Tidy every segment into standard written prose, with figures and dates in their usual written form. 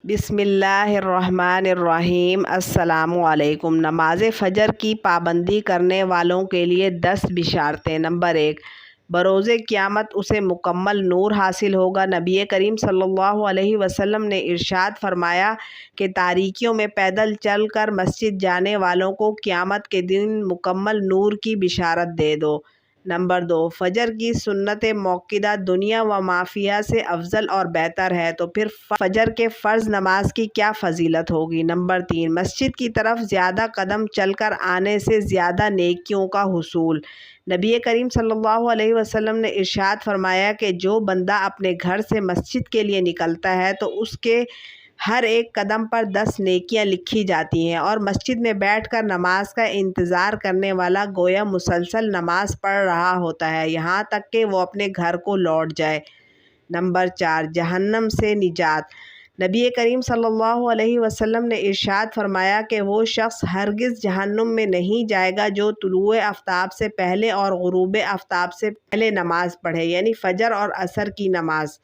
بسم اللہ الرحمن الرحیم۔ السلام علیکم۔ نماز فجر کی پابندی کرنے والوں کے لیے 10 بشارتیں۔ نمبر 1، بروز قیامت اسے مکمل نور حاصل ہوگا۔ نبی کریم صلی اللہ علیہ وسلم نے ارشاد فرمایا کہ تاریکیوں میں پیدل چل کر مسجد جانے والوں کو قیامت کے دن مکمل نور کی بشارت دے دو۔ نمبر 2، فجر کی سنت موقدہ دنیا و ما فیہا سے افضل اور بہتر ہے، تو پھر فجر کے فرض نماز کی کیا فضیلت ہوگی۔ نمبر 3، مسجد کی طرف زیادہ قدم چل کر آنے سے زیادہ نیکیوں کا حصول۔ نبی کریم صلی اللہ علیہ وسلم نے ارشاد فرمایا کہ جو بندہ اپنے گھر سے مسجد کے لیے نکلتا ہے تو اس کے ہر ایک قدم پر 10 نیکیاں لکھی جاتی ہیں، اور مسجد میں بیٹھ کر نماز کا انتظار کرنے والا گویا مسلسل نماز پڑھ رہا ہوتا ہے، یہاں تک کہ وہ اپنے گھر کو لوٹ جائے۔ نمبر 4، جہنم سے نجات۔ نبی کریم صلی اللہ علیہ وسلم نے ارشاد فرمایا کہ وہ شخص ہرگز جہنم میں نہیں جائے گا جو طلوع آفتاب سے پہلے اور غروب آفتاب سے پہلے نماز پڑھے، یعنی فجر اور عصر کی نماز۔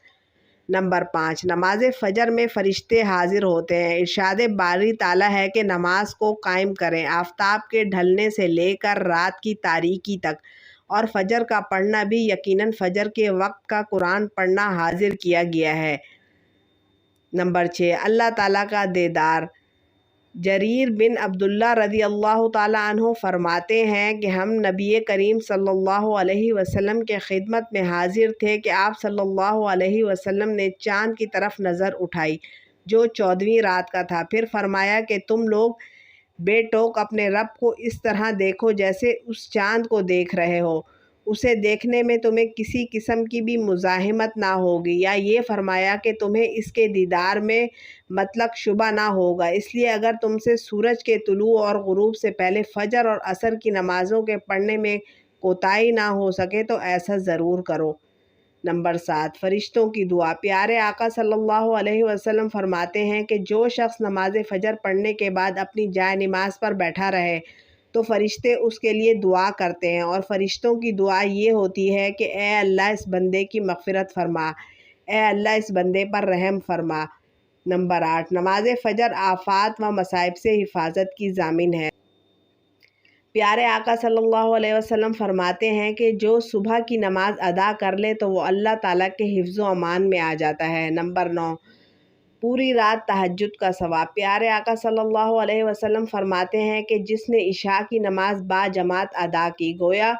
نمبر 5، نماز فجر میں فرشتے حاضر ہوتے ہیں۔ ارشاد باری تعالیٰ ہے کہ نماز کو قائم کریں آفتاب کے ڈھلنے سے لے کر رات کی تاریکی تک، اور فجر کا پڑھنا بھی یقیناً فجر کے وقت کا قرآن پڑھنا حاضر کیا گیا ہے۔ نمبر 6، اللہ تعالیٰ کا دیدار۔ جریر بن عبداللہ رضی اللہ تعالیٰ عنہ فرماتے ہیں کہ ہم نبی کریم صلی اللہ علیہ وسلم کے خدمت میں حاضر تھے کہ آپ صلی اللہ علیہ وسلم نے چاند کی طرف نظر اٹھائی جو 14ویں رات کا تھا، پھر فرمایا کہ تم لوگ بے ٹوک اپنے رب کو اس طرح دیکھو جیسے اس چاند کو دیکھ رہے ہو، اسے دیکھنے میں تمہیں کسی قسم کی بھی مزاحمت نہ ہوگی، یا یہ فرمایا کہ تمہیں اس کے دیدار میں مطلق شبہ نہ ہوگا، اس لیے اگر تم سے سورج کے طلوع اور غروب سے پہلے فجر اور عصر کی نمازوں کے پڑھنے میں کوتاہی نہ ہو سکے تو ایسا ضرور کرو۔ نمبر 7، فرشتوں کی دعا۔ پیارے آقا صلی اللہ علیہ وسلم فرماتے ہیں کہ جو شخص نماز فجر پڑھنے کے بعد اپنی جائے نماز پر بیٹھا رہے تو فرشتے اس کے لیے دعا کرتے ہیں، اور فرشتوں کی دعا یہ ہوتی ہے کہ اے اللہ اس بندے کی مغفرت فرما، اے اللہ اس بندے پر رحم فرما۔ نمبر 8، نماز فجر آفات و مصائب سے حفاظت کی ضامن ہے۔ پیارے آقا صلی اللہ علیہ وسلم فرماتے ہیں کہ جو صبح کی نماز ادا کر لے تو وہ اللہ تعالیٰ کے حفظ و امان میں آ جاتا ہے۔ نمبر 9، پوری رات تہجد کا ثواب۔ پیارے آقا صلی اللہ علیہ وسلم فرماتے ہیں کہ جس نے عشاء کی نماز با جماعت ادا کی گویا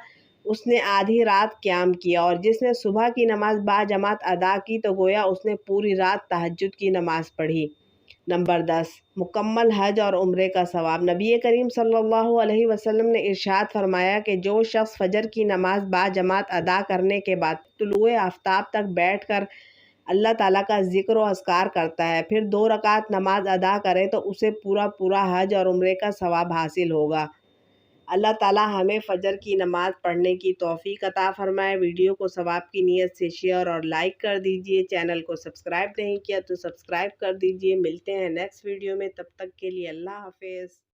اس نے آدھی رات قیام کیا، اور جس نے صبح کی نماز با جماعت ادا کی تو گویا اس نے پوری رات تہجد کی نماز پڑھی۔ نمبر 10، مکمل حج اور عمرے کا ثواب۔ نبی کریم صلی اللہ علیہ وسلم نے ارشاد فرمایا کہ جو شخص فجر کی نماز با جماعت ادا کرنے کے بعد طلوع آفتاب تک بیٹھ کر اللہ تعالیٰ کا ذکر و اذکار کرتا ہے، پھر 2 رکعت نماز ادا کرے تو اسے پورا حج اور عمرے کا ثواب حاصل ہوگا۔ اللہ تعالیٰ ہمیں فجر کی نماز پڑھنے کی توفیق عطا فرمائے۔ ویڈیو کو ثواب کی نیت سے شیئر اور لائک کر دیجئے۔ چینل کو سبسکرائب نہیں کیا تو سبسکرائب کر دیجئے۔ ملتے ہیں نیکسٹ ویڈیو میں، تب تک کے لیے اللہ حافظ۔